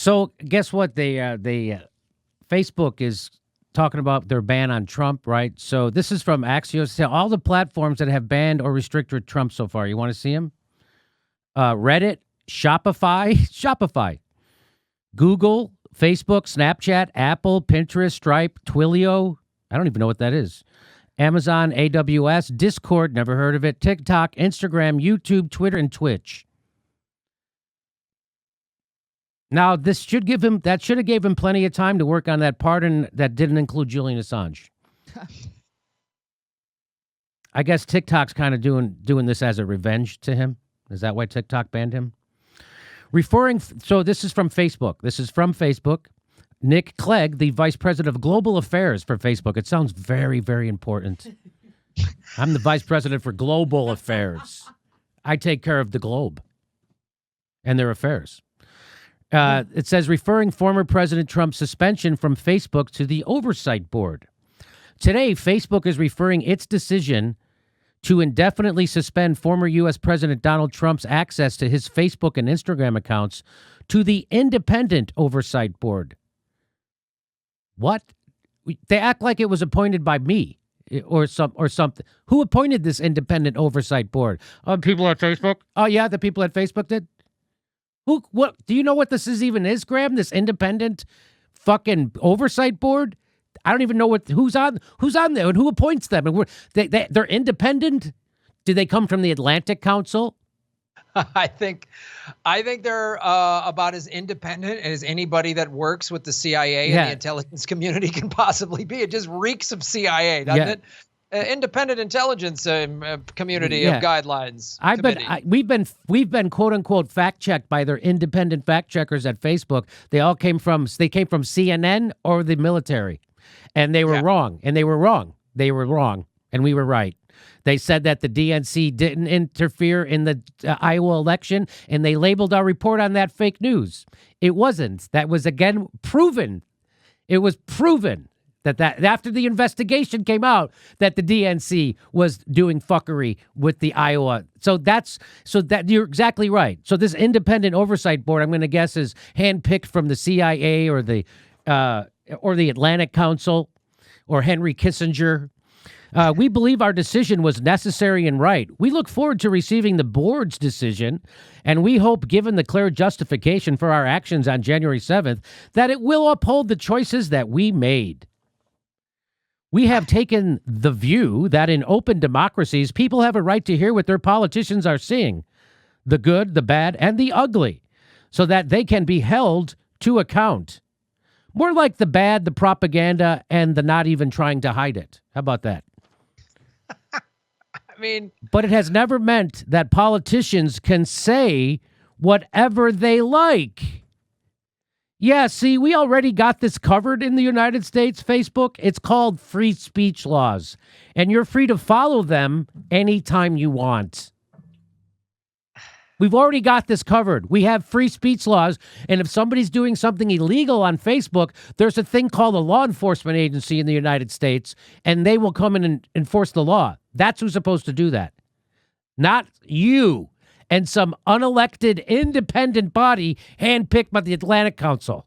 So guess what? Facebook is talking about their ban on Trump, right? So this is from Axios. All the platforms that have banned or restricted Trump so far. You want to see them? Reddit, Shopify, Google, Facebook, Snapchat, Apple, Pinterest, Stripe, Twilio. I don't even know what that is. Amazon, AWS, Discord, never heard of it. TikTok, Instagram, YouTube, Twitter, and Twitch. Now, that should have gave him plenty of time to work on that pardon that didn't include Julian Assange. I guess TikTok's kind of doing this as a revenge to him. Is that why TikTok banned him? So this is from Facebook. Nick Clegg, the vice president of global affairs for Facebook. It sounds very, very important. I'm the vice president for global affairs. I take care of the globe and their affairs. It says, referring former President Trump's suspension from Facebook to the Oversight Board. Today, Facebook is referring its decision to indefinitely suspend former U.S. President Donald Trump's access to his Facebook and Instagram accounts to the Independent Oversight Board. What? They act like it was appointed by me or something. Who appointed this Independent Oversight Board? People at Facebook? Oh, yeah, the people at Facebook did? What? Do you know what this even is, Graham? This independent fucking oversight board? I don't even know who's on there and who appoints them. And they're independent. Do they come from the Atlantic Council? I think they're about as independent as anybody that works with the CIA and the intelligence community can possibly be. It just reeks of CIA, doesn't it? Independent intelligence community of guidelines. We've been quote unquote fact checked by their independent fact checkers at Facebook. They came from CNN or the military, and they were wrong. And they were wrong. And we were right. They said that the DNC didn't interfere in the Iowa election, and they labeled our report on that fake news. It wasn't. That was again proven. It was proven. That after the investigation came out that the DNC was doing fuckery with the Iowa. So that you're exactly right. So this independent oversight board, I'm going to guess, is handpicked from the CIA or the Atlantic Council or Henry Kissinger. We believe our decision was necessary and right. We look forward to receiving the board's decision, and we hope, given the clear justification for our actions on January 7th, that it will uphold the choices that we made. We have taken the view that in open democracies, people have a right to hear what their politicians are seeing, the good, the bad, and the ugly, so that they can be held to account. More like the bad, the propaganda, and the not even trying to hide it. How about that? But it has never meant that politicians can say whatever they like. Yeah, see, we already got this covered in the United States, Facebook. It's called free speech laws, and you're free to follow them anytime you want. We've already got this covered. We have free speech laws, and if somebody's doing something illegal on Facebook, there's a thing called a law enforcement agency in the United States, and they will come in and enforce the law. That's who's supposed to do that, not you. And some unelected independent body handpicked by the Atlantic Council.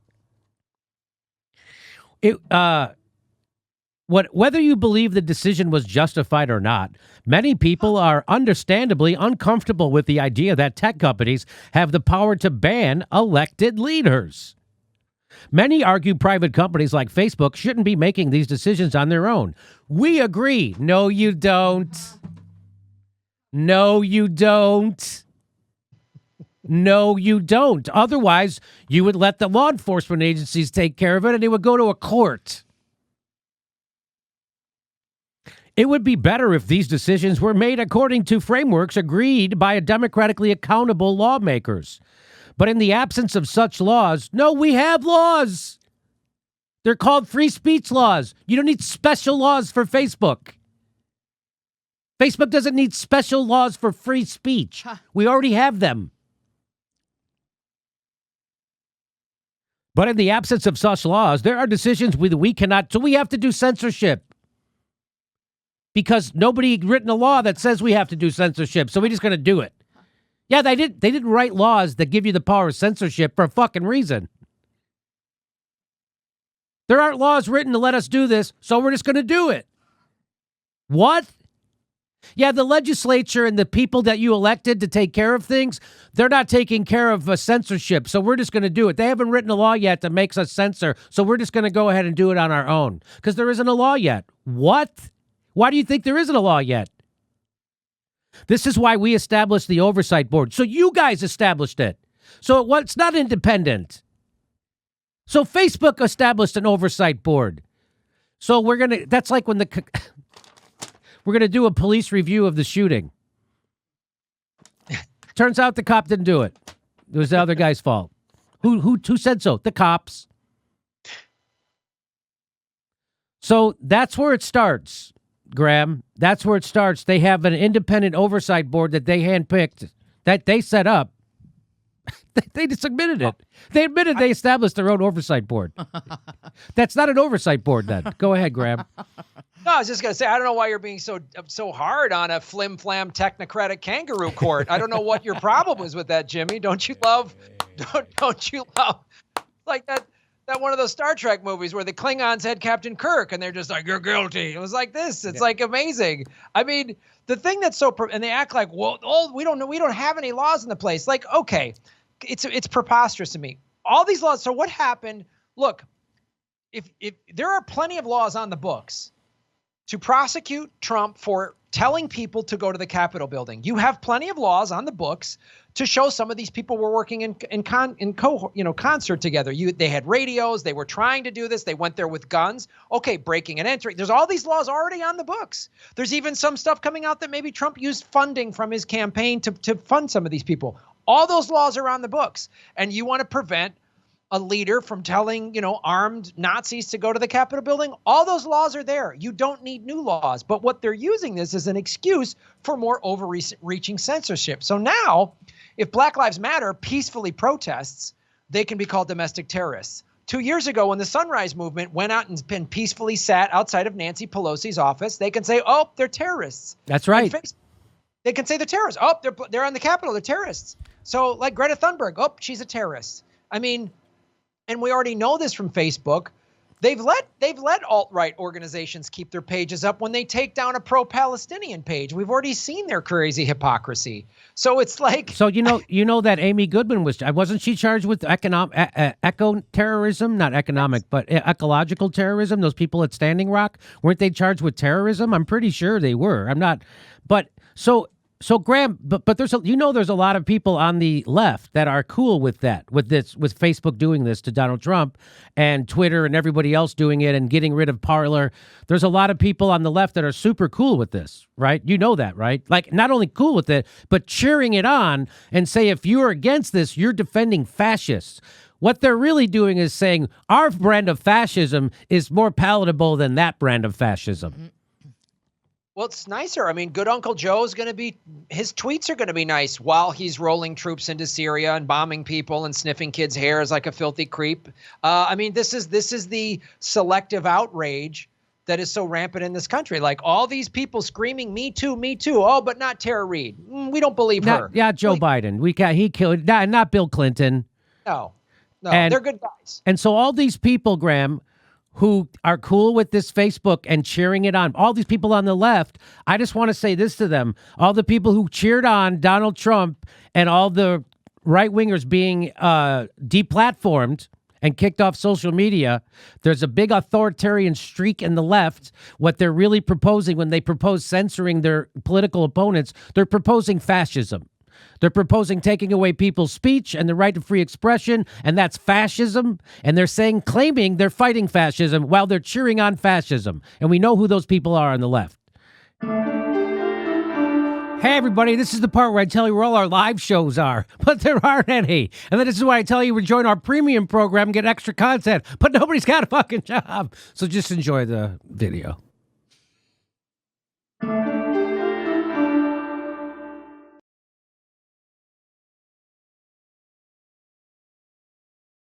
Whether you believe the decision was justified or not, many people are understandably uncomfortable with the idea that tech companies have the power to ban elected leaders. Many argue private companies like Facebook shouldn't be making these decisions on their own. We agree. No, you don't. No, you don't. No, you don't. Otherwise, you would let the law enforcement agencies take care of it, and it would go to a court. It would be better if these decisions were made according to frameworks agreed by democratically accountable lawmakers. But in the absence of such laws, no, we have laws. They're called free speech laws. You don't need special laws for Facebook. Facebook doesn't need special laws for free speech. We already have them. But in the absence of such laws, there are decisions we cannot, so we have to do censorship. Because nobody written a law that says we have to do censorship, so we're just going to do it. Yeah, they didn't write laws that give you the power of censorship for a fucking reason. There aren't laws written to let us do this, so we're just going to do it. What? Yeah, the legislature and the people that you elected to take care of things, they're not taking care of censorship, so we're just going to do it. They haven't written a law yet that makes us censor, so we're just going to go ahead and do it on our own because there isn't a law yet. What? Why do you think there isn't a law yet? This is why we established the oversight board. So you guys established it. So it's not independent. So Facebook established an oversight board. So that's like when we're going to do a police review of the shooting. Turns out the cop didn't do it. It was the other guy's fault. Who said so? The cops. So that's where it starts, Graham. That's where it starts. They have an independent oversight board that they handpicked, that they set up. They just admitted it. They admitted they established their own oversight board. That's not an oversight board then. Go ahead, Graham. No, I was just going to say, I don't know why you're being so hard on a flim-flam technocratic kangaroo court. I don't know what your problem is with that, Jimmy. Don't you love like that one of those Star Trek movies where the Klingons had Captain Kirk and they're just like, you're guilty. It was like this. It's like amazing. I mean, the thing that's and they act like, well, we don't know. We don't have any laws in the place. Like, okay, it's preposterous to me. All these laws. So what happened? Look, if there are plenty of laws on the books to prosecute Trump for telling people to go to the Capitol building. You have plenty of laws on the books to show some of these people were working in concert together. They had radios. They were trying to do this. They went there with guns. Okay, breaking and entering. There's all these laws already on the books. There's even some stuff coming out that maybe Trump used funding from his campaign to fund some of these people. All those laws are on the books. And you want to prevent a leader from telling, armed Nazis to go to the Capitol building. All those laws are there. You don't need new laws. But what they're using this as an excuse for more overreaching censorship. So now, if Black Lives Matter peacefully protests, they can be called domestic terrorists. 2 years ago, when the Sunrise Movement went out and peacefully sat outside of Nancy Pelosi's office, they can say, oh, they're terrorists. That's right. They can say they're terrorists. Oh, they're on the Capitol. They're terrorists. So like Greta Thunberg, oh, she's a terrorist. I mean, and we already know this from Facebook. They've let alt-right organizations keep their pages up when they take down a pro-Palestinian page. We've already seen their crazy hypocrisy. So it's like, so you know that Amy Goodman wasn't she charged with eco-terrorism, not economic, but ecological terrorism? Those people at Standing Rock, weren't they charged with terrorism? I'm pretty sure they were. I'm not, but so Graham, but there's a lot of people on the left that are cool with that, with Facebook doing this to Donald Trump and Twitter and everybody else doing it and getting rid of Parler. There's a lot of people on the left that are super cool with this, right? You know that, right? Like not only cool with it, but cheering it on and say, if you're against this, you're defending fascists. What they're really doing is saying our brand of fascism is more palatable than that brand of fascism. Mm-hmm. Well, it's nicer. I mean, good Uncle Joe's his tweets are going to be nice while he's rolling troops into Syria and bombing people and sniffing kids' hairs like a filthy creep. I mean, this is the selective outrage that is so rampant in this country. Like all these people screaming, me too, me too. Oh, but not Tara Reid. We don't believe her. Yeah, Joe Biden. He killed, not Bill Clinton. No, they're good guys. And so all these people, Graham, who are cool with this Facebook and cheering it on. All these people on the left, I just want to say this to them. All the people who cheered on Donald Trump and all the right-wingers being deplatformed and kicked off social media, there's a big authoritarian streak in the left. What they're really proposing when they propose censoring their political opponents, they're proposing fascism. They're proposing taking away people's speech and the right to free expression, and that's fascism. And they're claiming they're fighting fascism while they're cheering on fascism. And we know who those people are on the left. Hey, everybody, this is the part where I tell you where all our live shows are, but there aren't any. And then this is why I tell you to join our premium program and get extra content, but nobody's got a fucking job. So just enjoy the video.